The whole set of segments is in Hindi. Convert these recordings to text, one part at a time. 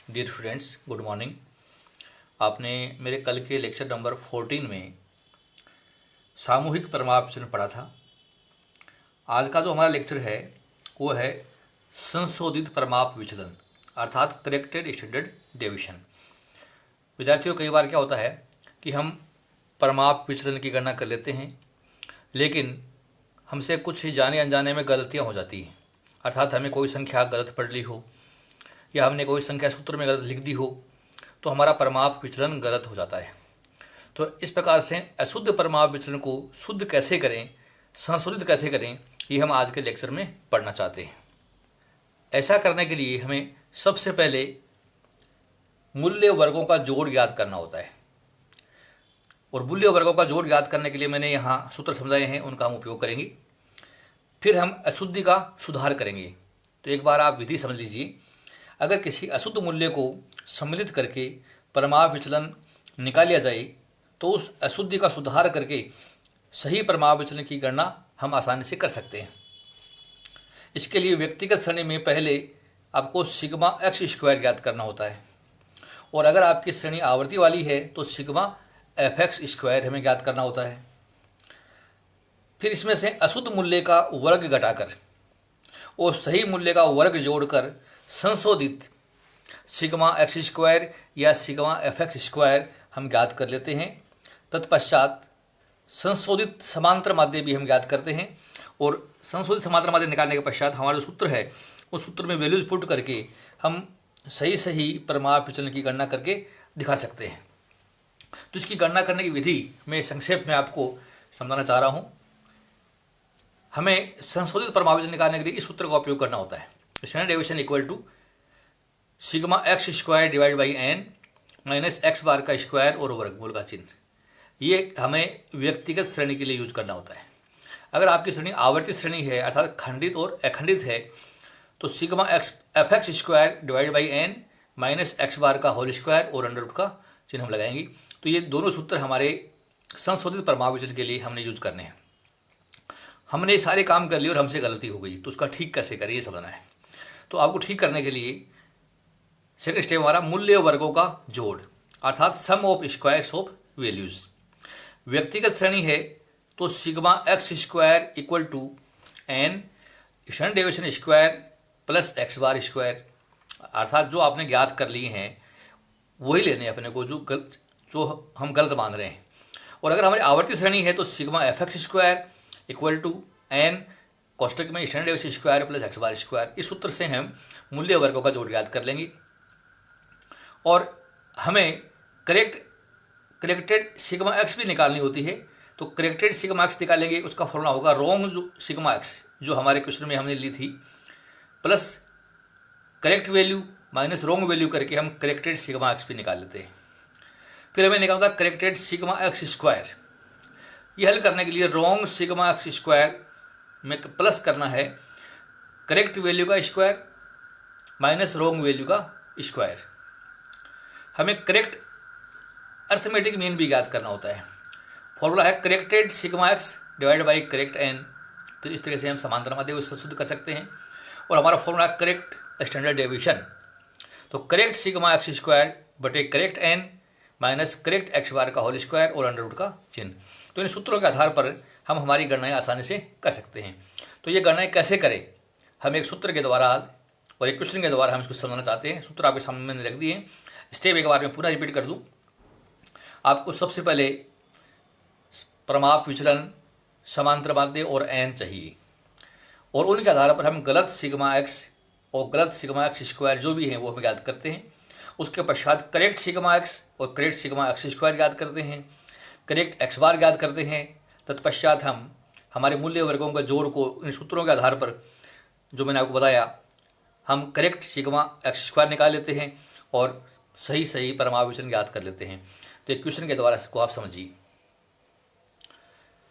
Dear students, good morning. आपने मेरे कल के लेक्चर नंबर 14 में सामूहिक परिमाप विचलन पढ़ा था। आज का जो हमारा लेक्चर है वो है संशोधित परिमाप विचलन अर्थात करेक्टेड स्टैंडर्ड डेविएशन। विद्यार्थियों, कई बार क्या होता है कि हम परिमाप विचलन की गणना कर लेते हैं, लेकिन हमसे कुछ ही जाने अनजाने में गलतियां हो जाती हैं। अर्थात हमें कोई संख्या गलत पढ़ ली हो या हमने कोई संख्या सूत्र में गलत लिख दी हो तो हमारा परिमाप विचलन गलत हो जाता है। तो इस प्रकार से अशुद्ध परिमाप विचलन को शुद्ध कैसे करें, संशोधित कैसे करें, ये हम आज के लेक्चर में पढ़ना चाहते हैं। ऐसा करने के लिए हमें सबसे पहले मूल्य वर्गों का जोड़ याद करना होता है, और मूल्य वर्गों का जोड़ याद करने के लिए मैंने यहाँ सूत्र समझाए हैं, उनका हम उपयोग करेंगे। फिर हम अशुद्धि का सुधार करेंगे। तो एक बार आप विधि समझ लीजिए। अगर किसी अशुद्ध मूल्य को सम्मिलित करके परिमाप विचलन निकाल लिया जाए तो उस अशुद्धि का सुधार करके सही परिमाप विचलन की गणना हम आसानी से कर सकते हैं। इसके लिए व्यक्तिगत श्रेणी में पहले आपको सिग्मा एक्स स्क्वायर ज्ञात करना होता है, और अगर आपकी श्रेणी आवर्ती वाली है तो सिग्मा एफ एक्स स्क्वायर हमें ज्ञात करना होता है। फिर इसमें से अशुद्ध मूल्य का वर्ग घटाकर और सही मूल्य का वर्ग जोड़कर संशोधित सिग्मा एक्स स्क्वायर या सिग्मा एफ एक्स स्क्वायर हम ज्ञात कर लेते हैं। तत्पश्चात संशोधित समांतर माध्य भी हम ज्ञात करते हैं, और संशोधित समांतर माध्य निकालने के पश्चात हमारा जो सूत्र है उस सूत्र में वैल्यूज पुट करके हम सही परिमाप विचलन की गणना करके दिखा सकते हैं। तो इसकी गणना करने की विधि मैं संक्षेप में आपको समझाना चाह रहा हूँ। हमें संशोधित परिमाप विचलन निकालने के लिए इस सूत्र का उपयोग करना होता है। Standard deviation equal to sigma x square divide by N minus x bar का स्क्वायर और वर्गमूल का चिन्ह। ये हमें व्यक्तिगत श्रेणी के लिए यूज करना होता है। अगर आपकी श्रेणी आवर्ती श्रेणी है अर्थात खंडित और अखंडित है तो sigma X F X square divide by N minus x bar का होल स्क्वायर और अंडर रूट का चिन्ह हम लगाएंगे। तो ये दोनों सूत्र हमारे संशोधित परिमाप विचलन के लिए हमने यूज करने हैं। हमने सारे काम कर लिए और हमसे गलती हो गई, तो उसका ठीक कैसे करें ये समझना है। तो आपको ठीक करने के लिए सेकंड स्टेप हमारा मूल्य वर्गों का जोड़ अर्थात sum of squares of values. व्यक्तिगत श्रेणी है तो sigma x square equal to n standard deviation square plus x bar square, अर्थात जो आपने ज्ञात कर लिए हैं वही लेने अपने को जो हम गलत मान रहे हैं। और अगर हमारी आवर्ती श्रेणी है तो sigma F X square equal to N कोष्टक में standard deviation square plus x bar square. इस सूत्र से हम मूल्य वर्गों का जोड़ याद कर लेंगे, और हमें करेक्टेड सिग्मा एक्स भी निकालनी होती है। तो करेक्टेड सिग्मा एक्स निकालेंगे, उसका फॉर्मूला होगा रॉन्ग जो सिग्मा एक्स जो हमारे क्वेश्चन में हमने ली थी plus correct value minus wrong value करके हम करेक्टेड सिग्मा एक्स भी निकाल लेते हैं। फिर हमें निकालना था करेक्टेड सिग्मा एक्स स्क्वायर। ये हल करने के लिए रॉन्ग सिग्मा एक्स स्क्वायर में प्लस करना है करेक्ट वैल्यू का स्क्वायर माइनस रॉन्ग वैल्यू का स्क्वायर। हमें करेक्ट अर्थमेटिक मीन भी ज्ञात करना होता है। फॉर्मूला है corrected sigma x divide by correct n. तो इस तरह से हम समांतर माध्य को संशोधित कर सकते हैं, और हमारा फॉर्मूला करेक्ट स्टैंडर्ड डेविएशन। तो करेक्ट सिग्मा एक्स स्क्वायर बटे correct n minus correct x bar का होल स्क्वायर और अंडर रूट का चिन्ह। तो इन सूत्रों के आधार पर हम हमारी गणनाएं आसानी से कर सकते हैं। तो ये गणनाएं कैसे करें, हम एक सूत्र के द्वारा और एक क्वेश्चन के द्वारा हम इसको समझना चाहते हैं। सूत्र आपके सामने मैंने रख दिए हैं। स्टेप एक बार मैं पुनः रिपीट कर दूं। आपको सबसे पहले परिमाप विचलन, समांतर माध्य और एन चाहिए, और उनके आधार पर हम गलत सिग्मा एक्स और गलत सिग्मा एक्स स्क्वायर जो भी हैं वो हम याद करते हैं। उसके पश्चात करेक्ट सिग्मा एक्स और करेक्ट सिग्मा एक्स स्क्वायर याद करते हैं, करेक्ट एक्स बार याद करते हैं। तत्पश्चात हम हमारे मूल्य वर्गों का जोड़ को इन सूत्रों के आधार पर जो मैंने आपको बताया हम करेक्ट सिग्मा एक्स स्क्वायर निकाल लेते हैं और सही परिमाप विचलन याद कर लेते हैं। तो एक क्वेश्चन के द्वारा इसको आप समझिए।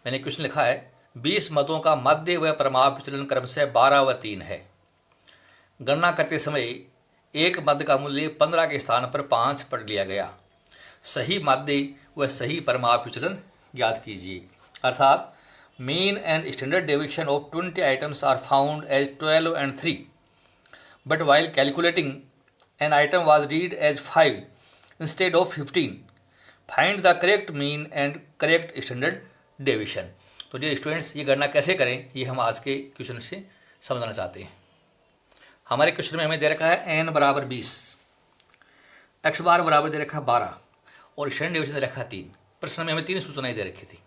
मैंने क्वेश्चन लिखा है 20 मतों का मध्य व परिमाप विचलन क्रमशः 12 व 3 है। गणना करते समय एक मध्य का मूल्य 15 के स्थान पर 5 पर लिया गया। सही माध्य व सही परिमाप विचलन ज्ञात कीजिए। अर्थात mean and standard deviation of 20 items are found as 12 and 3, but while calculating an item was read as 5 instead of 15, find the correct mean and correct standard deviation. तो डियर स्टूडेंट्स, ये गणना कैसे करें ये हम आज के क्वेश्चन से समझना चाहते हैं। हमारे क्वेश्चन में हमें दे रखा है एन बराबर 20, एक्स बार बराबर दे रखा है 12 और स्टैंडर्ड डेविएशन दे रखा है 3। प्रश्न में हमें 3 सूचनाएं दे रखी थी।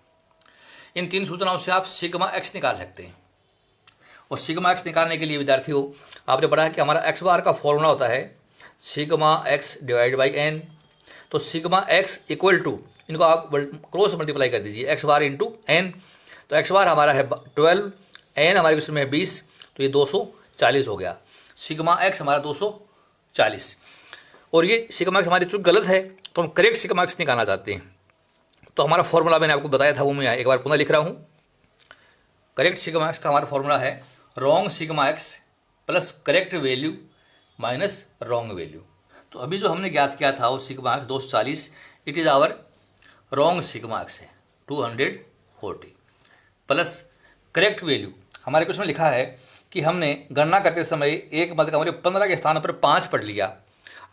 इन 3 सूचनाओं से आप सिग्मा एक्स निकाल सकते हैं। और सिग्मा एक्स निकालने के लिए विद्यार्थियों आपने पढ़ा है कि हमारा एक्स बार का फॉर्मूला होता है sigma x divide by n. तो सिग्मा एक्स इक्वल टू, इनको आप क्रॉस मल्टीप्लाई कर दीजिए, एक्स बार इंटू एन। तो एक्स बार हमारा है 12, एन हमारे क्वेश्चन में है 20, तो ये 240 हो गया। सिग्मा एक्स हमारा 240। और ये सिग्मा एक्स हमारी चूक गलत है तो हम करेक्ट सिग्मा एक्स निकालना चाहते हैं। तो हमारा फॉर्मूला मैंने आपको बताया था, वो मैं एक बार पुनः लिख रहा हूँ। करेक्ट सिग्मा एक्स का हमारा फॉर्मूला है wrong sigma x plus correct value minus wrong value. तो अभी जो हमने ज्ञात किया था वो sigma x 240, it is our wrong sigma x है 240 प्लस करेक्ट वैल्यू। हमारे क्वेश्चन में लिखा है कि हमने गणना करते समय एक मत का मूल्य 15 के स्थान पर 5 पढ़ लिया,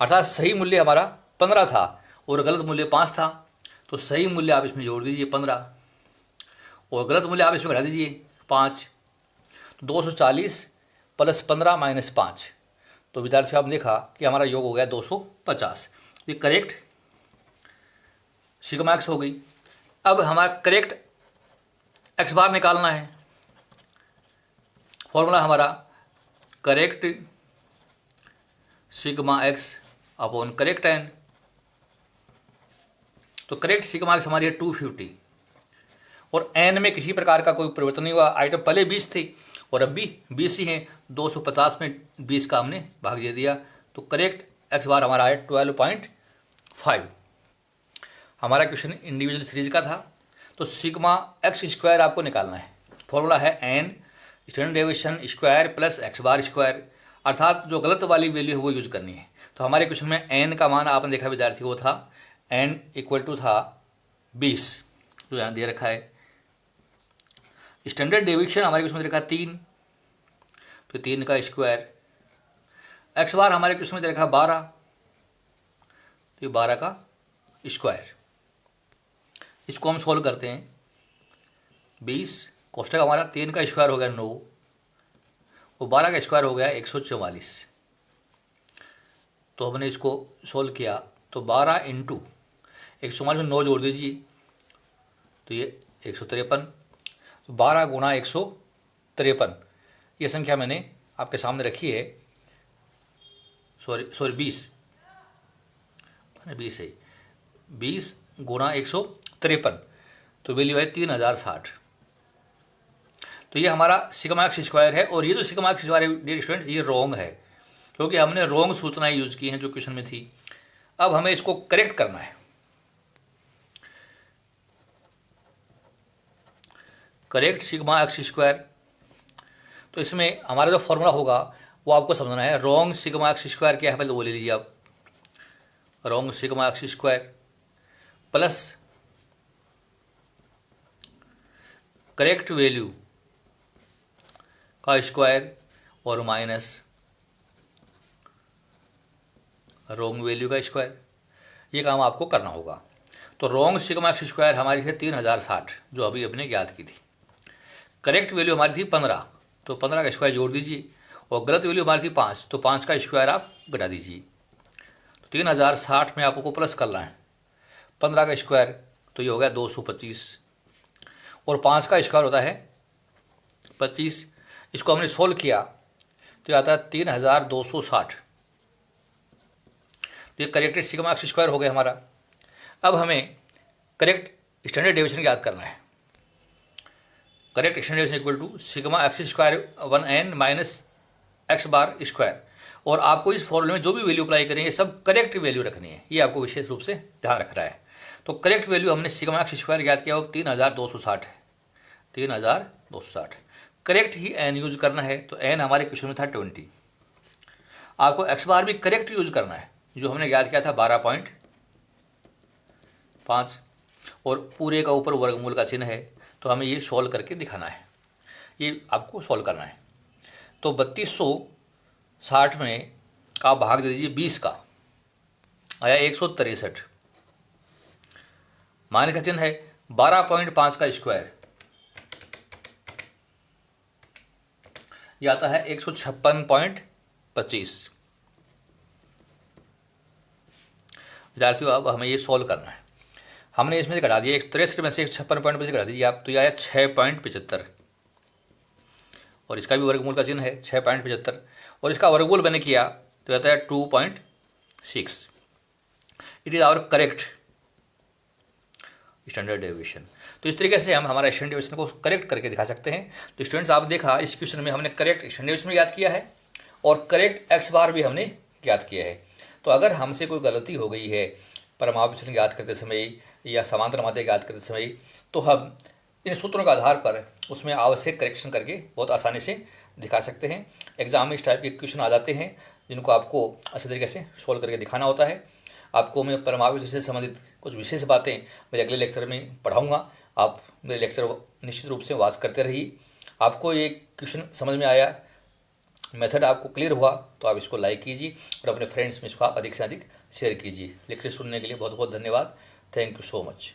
अर्थात सही मूल्य हमारा 15 था और गलत मूल्य 5 था। तो सही मूल्य आप इसमें जोड़ दीजिए 15 और गलत मूल्य आप इसमें घटा दीजिए 5। तो 240 प्लस 15 माइनस 5, तो विद्यार्थियों आपने देखा कि हमारा योग हो गया 250। ये करेक्ट सिग्मा एक्स हो गई। अब हमारा करेक्ट एक्स बार निकालना है। फॉर्मूला हमारा correct sigma x upon correct n. तो करेक्ट सिग्मा एक्स हमारी है 250 और एन में किसी प्रकार का कोई परिवर्तन नहीं हुआ। आइटम पहले 20 थी और अब भी 20 ही हैं। 250 में 20 का हमने भाग दे दिया। तो करेक्ट एक्स बार हमारा है 12.5। हमारा क्वेश्चन इंडिविजुअल सीरीज का था। तो सिग्मा एक्स स्क्वायर आपको निकालना है। फॉर्मूला है n standard deviation square plus x bar square, अर्थात जो गलत वाली वैल्यू है वो यूज करनी है। तो हमारे क्वेश्चन में एन का मान आपने देखा विद्यार्थी वो था एन इक्वल टू था 20, जो यहाँ दे रखा है। स्टैंडर्ड डेविएशन हमारे क्वेश्चन में दे रखा 3, तो 3 का स्क्वायर। एक्स बार हमारे क्वेश्चन में दे रखा 12, तो 12 का स्क्वायर। इसको हम सॉल्व करते हैं। 20 कोष्टक हमारा 3 का स्क्वायर हो गया 9 और 12 का स्क्वायर हो गया 144। तो हमने इसको सॉल्व किया तो 12 इंटू 144 में 9 जोड़ दीजिए तो ये 153। तो 12 गुणा 153 ये संख्या मैंने आपके सामने रखी है। सॉरी 20 है। 20 गुणा 153 तो वैल्यू है 3060। तो ये हमारा सिग्मा एक्स स्क्वायर है। और ये जो सिग्मा एक्स स्क्वायर है डियर स्टूडेंट्स ये रॉन्ग है, क्योंकि हमने रॉन्ग सूचनाएं यूज की हैं जो क्वेश्चन में थी। अब हमें इसको करेक्ट करना है। करेक्ट सिग्मा एक्स स्क्वायर, तो इसमें हमारा जो फॉर्मूला होगा वो आपको समझना है। रॉन्ग सिग्मा एक्स स्क्वायर क्या है पहले तो वो ले लीजिए आप। Wrong sigma x square plus correct value का स्क्वायर और माइनस रॉन्ग वैल्यू का स्क्वायर। ये काम आपको करना होगा। तो रॉन्ग सिग्मा एक्स स्क्वायर हमारी है 3060 जो अभी अपने ज्ञात की थी। करेक्ट वैल्यू हमारी थी 15, तो 15 का स्क्वायर जोड़ दीजिए और गलत वैल्यू हमारी थी 5, तो 5 का स्क्वायर आप घटा दीजिए। तो 3060 में आपको प्लस करना है 15 का स्क्वायर, तो ये हो गया 225 और 5 का स्क्वायर होता है 25। इसको हमने सोल्व किया तो ये आता है 3260। तो ये करेक्ट सिग्मा एक्स स्क्वायर हो गया हमारा। अब हमें करेक्ट स्टैंडर्ड डेविएशन याद करना है। Correct standard deviation equal to sigma x square 1n minus x bar square. और आपको इस फॉर्मूले में जो भी वैल्यू अप्लाई करेंगे सब करेक्ट वैल्यू रखनी है, ये आपको विशेष रूप से ध्यान रखना है। तो करेक्ट वैल्यू हमने सिग्मा एक्स स्क्वायर याद किया वो 3260 है। 3260 करेक्ट ही एन यूज करना है। तो एन हमारे क्वेश्चन में था 20। आपको एक्स बार भी करेक्ट यूज करना है जो हमने याद किया था 12.5 और पूरे का ऊपर वर्गमूल का चिन्ह है। तो हमें ये सॉल्व करके दिखाना है, ये आपको सॉल्व करना है। तो 3260 में का भाग दे दीजिए 20 का, आया 163। माइनस का चिन्ह है 12.5 का स्क्वायर, यह आता है 156.25। विद्यार्थियों अब हमें ये सॉल्व करना है। हमने इसमें से घटा दिया 163 में से 156.25 घटा दीजिए आप, तो यह आया 6.75 और इसका भी वर्गमूल का चिन्ह है 6.75 और इसका वर्गमूल मैंने किया तो आता है 2.6। It is our correct standard deviation. तो इस तरीके से हम हमारा स्टैंडर्ड डेविएशन को करेक्ट करके दिखा सकते हैं। तो स्टूडेंट्स आप देखा इस क्वेश्चन में हमने करेक्ट स्टैंडर्ड डेविएशन याद किया है और करेक्ट एक्स बार भी हमने याद किया है। तो अगर हमसे कोई गलती हो गई है परमाणु विचलन याद करते समय या समांतर माध्य याद करते समय, तो हम इन सूत्रों के आधार पर उसमें आवश्यक करेक्शन करके बहुत आसानी से दिखा सकते हैं। एग्जाम में इस टाइप के क्वेश्चन आ जाते हैं जिनको आपको अच्छे तरीके से सोल्व करके दिखाना होता है। आपको मैं परमाणु विचलन से संबंधित कुछ विशेष बातें मेरे अगले लेक्चर में पढ़ाऊँगा। आप मेरे लेक्चर निश्चित रूप से वॉच करते रहिए। आपको ये क्वेश्चन समझ में आया, मेथड आपको क्लियर हुआ, तो आप इसको लाइक कीजिए और अपने फ्रेंड्स में इसको आप अधिक से अधिक शेयर कीजिए। लेक्चर सुनने के लिए बहुत बहुत धन्यवाद। Thank you so much.